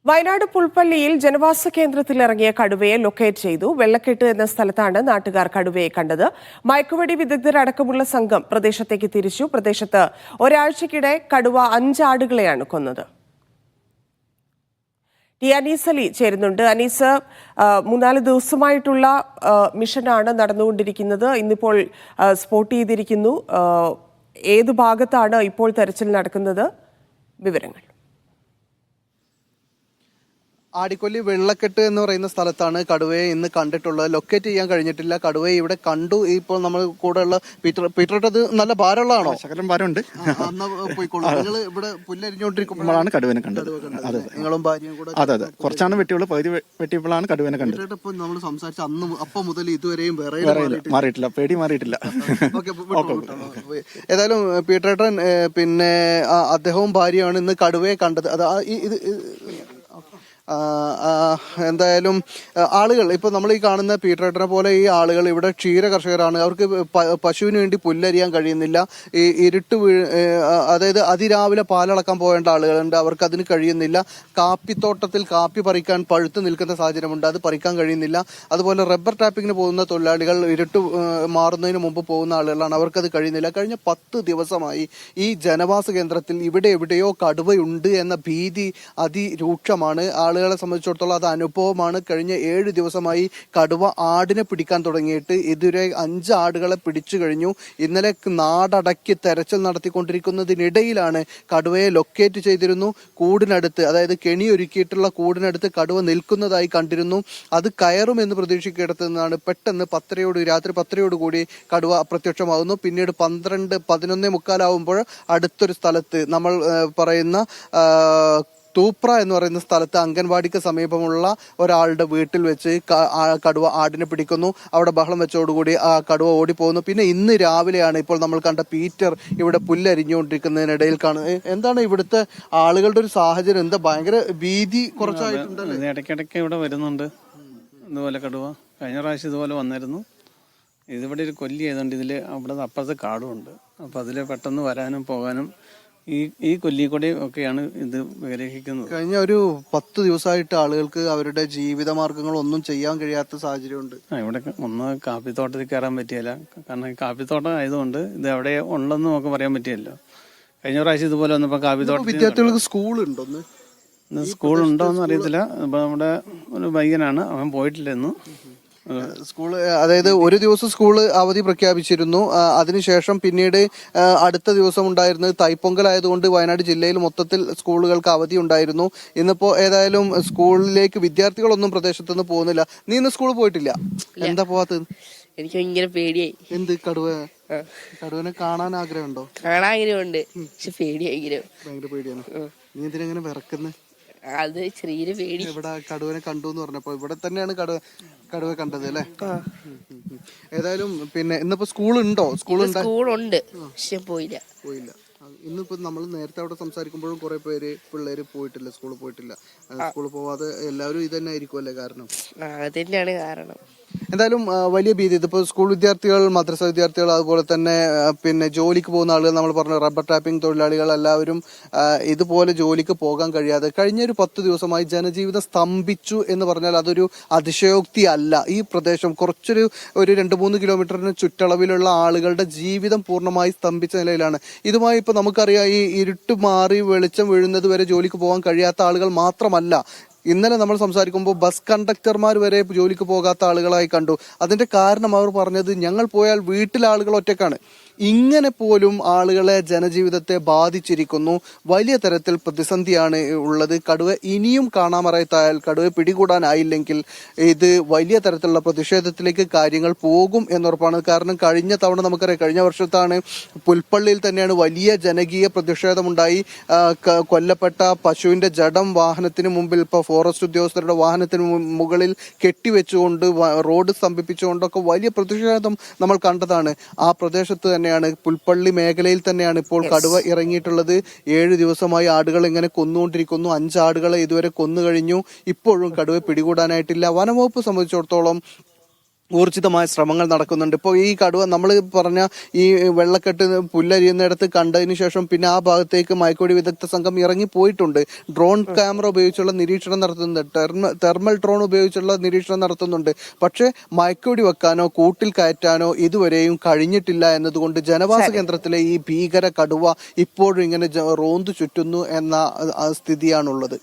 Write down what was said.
വയനാട് പുൽപ്പള്ളിയിൽ ജനവാസ കേന്ദ്രത്തിൽ ഇറങ്ങിയ കടുവയെ ലൊക്കേറ്റ് ചെയ്തു. വെള്ളക്കെട്ട് എന്ന സ്ഥലത്താണ് നാട്ടുകാർ കടുവയെ കണ്ടത്. മയക്കുവെടി വിദഗ്ധരടക്കമുള്ള സംഘം പ്രദേശത്തേക്ക് തിരിച്ചു. പ്രദേശത്ത് ഒരാഴ്ചക്കിടെ കടുവ 5 ആടുകളെയാണ് കൊന്നത്. അനീസ് അലി ചേരുന്നുണ്ട്. അനീസ്, 3-4 ദിവസമായിട്ടുള്ള മിഷനാണ് നടന്നുകൊണ്ടിരിക്കുന്നത്. ഇന്നിപ്പോൾ സ്പോട്ട് ചെയ്തിരിക്കുന്നു. ഏത് ഭാഗത്താണ് ഇപ്പോൾ തെരച്ചിൽ നടക്കുന്നത്? വിവരങ്ങൾ. ആടിക്കൊല്ലി വെള്ളക്കെട്ട് എന്ന് പറയുന്ന സ്ഥലത്താണ് കടുവയെ ഇന്ന് കണ്ടിട്ടുള്ളത്. ലൊക്കേറ്റ് ചെയ്യാൻ കഴിഞ്ഞിട്ടില്ല. കടുവയെ ഇവിടെ കണ്ടു. ഇപ്പോൾ നമ്മൾ കൂടെ ഉള്ള പീറ്റർ അത് നല്ല ഭാരമുള്ളതാണോ? ശകലം ഭാരമുണ്ട്. നിങ്ങൾ ഇവിടെ പുല്ലരിഞ്ഞോണ്ടിരിക്കുമ്പോഴാണ് കടുവനെ കണ്ടത്. നിങ്ങളും ഭാര്യയും കൂടെ? അതെ, കുറച്ചാണ് വെട്ടിയുള്ളൂ. പകുതി വെട്ടിയപ്പോഴാണ് കടുവനെ കണ്ടത്. ഇപ്പൊ നമ്മൾ സംസാരിച്ച അപ്പം മുതൽ ഇതുവരെയും മാറിയിട്ടില്ല, പേടി മാറിയിട്ടില്ല. ഏതായാലും പീറ്ററേട്ടൻ പിന്നെ അദ്ദേഹവും ഭാര്യയാണ് ഇന്ന് കടുവയെ കണ്ടത്. അത് എന്തായാലും ആളുകൾ ഇപ്പൊ നമ്മൾ ഈ കാണുന്ന പീറ്ററേട്ടനെ പോലെ ഈ ആളുകൾ ഇവിടെ ക്ഷീര കർഷകരാണ്. അവർക്ക് പശുവിന് വേണ്ടി പുല്ലരിയാൻ കഴിയുന്നില്ല. ഈ ഇരുട്ട് അതായത് അതിരാവിലെ പാലളക്കാൻ പോകേണ്ട ആളുകളുണ്ട്, അവർക്ക് അതിന് കഴിയുന്നില്ല. കാപ്പിത്തോട്ടത്തിൽ കാപ്പി പറിക്കാൻ പഴുത്ത് നിൽക്കുന്ന സാഹചര്യമുണ്ട്, അത് പറിക്കാൻ കഴിയുന്നില്ല. അതുപോലെ റബ്ബർ ടാപ്പിങ്ങിന് പോകുന്ന തൊഴിലാളികൾ ഇരുട്ട് മാറുന്നതിന് മുമ്പ് പോകുന്ന ആളുകളാണ്, അവർക്കത് കഴിയുന്നില്ല. കഴിഞ്ഞ 10 ദിവസമായി ഈ ജനവാസ കേന്ദ്രത്തിൽ ഇവിടെ എവിടെയോ കടുവയുണ്ട് എന്ന ഭീതി അതിരൂക്ഷമാണ്. ആളുകളെ സംബന്ധിച്ചിടത്തോളം അത് അനുഭവമാണ്. കഴിഞ്ഞ 7 ദിവസമായി കടുവ ആടിനെ പിടിക്കാൻ തുടങ്ങിയിട്ട് ഇതുവരെ 5 ആടുകളെ പിടിച്ചു കഴിഞ്ഞു. ഇന്നലെ നാടടക്കി തെരച്ചിൽ നടത്തിക്കൊണ്ടിരിക്കുന്നതിനിടയിലാണ് കടുവയെ ലൊക്കേറ്റ് ചെയ്തിരുന്നു. കൂടിനടുത്ത്, അതായത് കെണി ഒരുക്കിയിട്ടുള്ള കൂടിനടുത്ത് കടുവ നിൽക്കുന്നതായി കണ്ടിരുന്നു. അത് കയറുമെന്ന് പ്രതീക്ഷിക്കിടത്ത് നിന്നാണ് പെട്ടെന്ന് രാത്രി 10 കൂടി കടുവ അപ്രത്യക്ഷമാകുന്നു. പിന്നീട് 12, 11:45 ആവുമ്പോൾ അടുത്തൊരു സ്ഥലത്ത് നമ്മൾ പറയുന്ന തൂപ്ര എന്ന് പറയുന്ന സ്ഥലത്ത് അംഗൻവാടിക്ക് സമീപമുള്ള ഒരാളുടെ വീട്ടിൽ വെച്ച് കടുവ ആടിനെ പിടിക്കുന്നു. അവിടെ ബഹളം വെച്ചോടുകൂടി ആ കടുവ ഓടിപ്പോകുന്നു. പിന്നെ ഇന്ന് രാവിലെയാണ് ഇപ്പോൾ നമ്മൾ കണ്ട പീറ്റർ ഇവിടെ പുല്ലരിഞ്ഞുകൊണ്ടിരിക്കുന്നതിനിടയിൽ കാണുന്നത്. എന്താണ് ഇവിടുത്തെ ആളുകളുടെ ഒരു സാഹചര്യം? എന്താ ഭയങ്കര ഭീതി കുറച്ചായിട്ടുണ്ടല്ലോ? ഇടയ്ക്കിടയ്ക്ക് ഇവിടെ വരുന്നുണ്ട് ഇതുപോലെ കടുവ. കഴിഞ്ഞ പ്രാവശ്യം ഇതുപോലെ വന്നിരുന്നു. ഇതിവിടെ ഒരു കൊല്ലി ആയതുകൊണ്ട് ഇതിൽ അവിടെ അപ്പുറത്ത് കാടുമുണ്ട്. അപ്പോൾ അതിൽ പെട്ടെന്ന് വരാനും പോകാനും ഈ കൊല്ലി കൂടെ ഒക്കെയാണ് ഇത് വിഗ്രഹിക്കുന്നത്. കഴിഞ്ഞ ഒരു 10 ദിവസമായിട്ട് ആളുകൾക്ക് അവരുടെ ജീവിത മാർഗങ്ങൾ ഒന്നും ചെയ്യാൻ കഴിയാത്ത സാഹചര്യമുണ്ട്. ഇവിടെ ഒന്ന് കാപ്പിത്തോട്ടത്തിൽ കയറാൻ പറ്റിയല്ല. കാരണം കാപ്പിത്തോട്ടം ആയതുകൊണ്ട് ഇത് എവിടെ ഉള്ളതെന്ന് നമുക്ക് പറയാൻ പറ്റിയല്ലോ. കഴിഞ്ഞ പ്രാവശ്യം ഇതുപോലെ വന്നപ്പോൾ കാപ്പിത്തോട്ടം. വിദ്യാർത്ഥികൾക്ക് സ്കൂളുണ്ടോ? സ്കൂളുണ്ടോന്ന് അറിയത്തില്ല. ഇപ്പൊ നമ്മുടെ ഒരു പയ്യനാണ്, അവൻ പോയിട്ടില്ലെന്ന്. സ്കൂള്, അതായത് ഒരു ദിവസം സ്കൂള് അവധി പ്രഖ്യാപിച്ചിരുന്നു. അതിനുശേഷം പിന്നീട് അടുത്ത ദിവസം ഉണ്ടായിരുന്നത് തൈപ്പൊങ്കൽ ആയതുകൊണ്ട് വയനാട് ജില്ലയിൽ മൊത്തത്തിൽ സ്കൂളുകൾക്ക് അവധി ഉണ്ടായിരുന്നു. ഇന്നിപ്പോ ഏതായാലും സ്കൂളിലേക്ക് വിദ്യാർത്ഥികളൊന്നും പ്രദേശത്തുനിന്ന് പോകുന്നില്ല. നീ ഇന്ന് സ്കൂളിൽ പോയിട്ടില്ല? എന്താ പോവാത്തത്? എനിക്ക് ഭയങ്കര പേടിയായി. എന്ത്? കടുവനെ കാണാൻ ആഗ്രഹമുണ്ടോ? കാണാൻ ആഗ്രഹമുണ്ട്, പക്ഷെ പേടിയായി. ഭയങ്കര പേടിയാണ്. നീ എന്തിനെങ്ങനെ വിറക്കുന്നത്? അത് ചെറിയൊരു പേടി. ഇവിടെ കടുവനെ കണ്ടു എന്ന് പറഞ്ഞപ്പോ ഇവിടെ തന്നെയാണ് കടുവ കണ്ടത് അല്ലേ? ഏതായാലും പിന്നെ ഇന്നിപ്പോ സ്കൂളുണ്ടോ? സ്കൂളുണ്ട്, പക്ഷെ പോയില്ല. ഇന്നിപ്പോ നമ്മൾ നേരത്തെ അവിടെ സംസാരിക്കുമ്പോഴും കുറെ പിള്ളേര് പോയിട്ടില്ല, സ്കൂളിൽ പോയിട്ടില്ല. സ്കൂളിൽ പോവാതെ എല്ലാവരും ഇത് തന്നെ ആയിരിക്കും അല്ലേ കാരണം? അത് തന്നെയാണ് കാരണം. എന്തായാലും വലിയ ഭീതി. ഇതിപ്പോ സ്കൂൾ വിദ്യാർത്ഥികൾ, മദ്രസ വിദ്യാർത്ഥികൾ, അതുപോലെ തന്നെ പിന്നെ ജോലിക്ക് പോകുന്ന ആളുകൾ, നമ്മൾ പറഞ്ഞ റബ്ബർ ടാപ്പിംഗ് തൊഴിലാളികൾ, എല്ലാവരും ഇതുപോലെ ജോലിക്ക് പോകാൻ കഴിയാതെ കഴിഞ്ഞൊരു 10 ദിവസമായി ജനജീവിതം സ്തംഭിച്ചു എന്ന് പറഞ്ഞാൽ അതൊരു അതിശയോക്തി അല്ല. ഈ പ്രദേശം കുറച്ചൊരു 2-3 കിലോമീറ്ററിന് ചുറ്റളവിലുള്ള ആളുകളുടെ ജീവിതം പൂർണ്ണമായി സ്തംഭിച്ച നിലയിലാണ്. ഇതുമായി ഇപ്പൊ നമുക്കറിയാം, ഈ ഇരുട്ട് മാറി വെളിച്ചം വീഴുന്നത് വരെ ജോലിക്ക് പോകാൻ കഴിയാത്ത ആളുകൾ മാത്രമല്ല, ഇന്നലെ നമ്മൾ സംസാരിക്കുമ്പോൾ ബസ് കണ്ടക്ടർമാർ വരെ ജോലിക്ക് പോകാത്ത ആളുകളായി കണ്ടു. അതിന്റെ കാരണം അവർ പറഞ്ഞത്, ഞങ്ങൾ പോയാൽ വീട്ടിലെ ആളുകൾ ഒറ്റക്കാണ്. ഇങ്ങനെ പോലും ആളുകളെ, ജനജീവിതത്തെ ബാധിച്ചിരിക്കുന്നു. വലിയ തരത്തിൽ പ്രതിസന്ധിയാണ് ഉള്ളത്. കടുവ ഇനിയും കാണാമറയത്തായാൽ, കടുവ പിടികൂടാനായില്ലെങ്കിൽ ഇത് വലിയ തരത്തിലുള്ള പ്രതിഷേധത്തിലേക്ക് കാര്യങ്ങൾ പോകും എന്നുറപ്പാണ്. കാരണം കഴിഞ്ഞ തവണ നമുക്കറിയാം, കഴിഞ്ഞ വർഷത്താണ് പുൽപ്പള്ളിയിൽ തന്നെയാണ് വലിയ ജനകീയ പ്രതിഷേധമുണ്ടായി. കൊല്ലപ്പെട്ട പശുവിന്റെ ജഡം വാഹനത്തിന് മുമ്പിൽ, ഇപ്പൊ ഫോറസ്റ്റ് ഉദ്യോഗസ്ഥരുടെ വാഹനത്തിന് മുകളിൽ കെട്ടിവെച്ചുകൊണ്ട് റോഡ് സ്തംഭിപ്പിച്ചുകൊണ്ടൊക്കെ വലിയ പ്രതിഷേധം നമ്മൾ കണ്ടതാണ്. ആ പ്രദേശത്ത് തന്നെയാണ്, പുൽപ്പള്ളി മേഖലയിൽ തന്നെയാണ് ഇപ്പോൾ കടുവ ഇറങ്ങിയിട്ടുള്ളത്. 7 ദിവസമായി ആടുകൾ ഇങ്ങനെ കൊന്നുകൊണ്ടിരിക്കുന്നു. 5 ആടുകളെ ഇതുവരെ കൊന്നു കഴിഞ്ഞു. ഇപ്പോഴും കടുവ പിടികൂടാനായിട്ടില്ല. വനംവകുപ്പ് സംബന്ധിച്ചിടത്തോളം ഊർജിതമായ ശ്രമങ്ങൾ നടക്കുന്നുണ്ട്. ഇപ്പോൾ ഈ കടുവ നമ്മൾ പറഞ്ഞ ഈ വെള്ളക്കെട്ട് പുല്ലരിയുന്നിടത്ത് കണ്ടതിന് ശേഷം പിന്നെ ആ ഭാഗത്തേക്ക് മയക്കുവെടി വിദഗ്ധ സംഘം ഇറങ്ങി പോയിട്ടുണ്ട്. ഡ്രോൺ ക്യാമറ ഉപയോഗിച്ചുള്ള നിരീക്ഷണം നടത്തുന്നുണ്ട്, തെർമൽ ഡ്രോൺ ഉപയോഗിച്ചുള്ള നിരീക്ഷണം നടത്തുന്നുണ്ട്. പക്ഷേ മയക്കുവെടി വെക്കാനോ കൂട്ടിൽ കയറ്റാനോ ഇതുവരെയും കഴിഞ്ഞിട്ടില്ല എന്നതുകൊണ്ട് ജനവാസ കേന്ദ്രത്തിലെ ഈ ഭീകര കടുവ ഇപ്പോഴും ഇങ്ങനെ റോന്തു ചുറ്റുന്നു എന്ന സ്ഥിതിയാണുള്ളത്.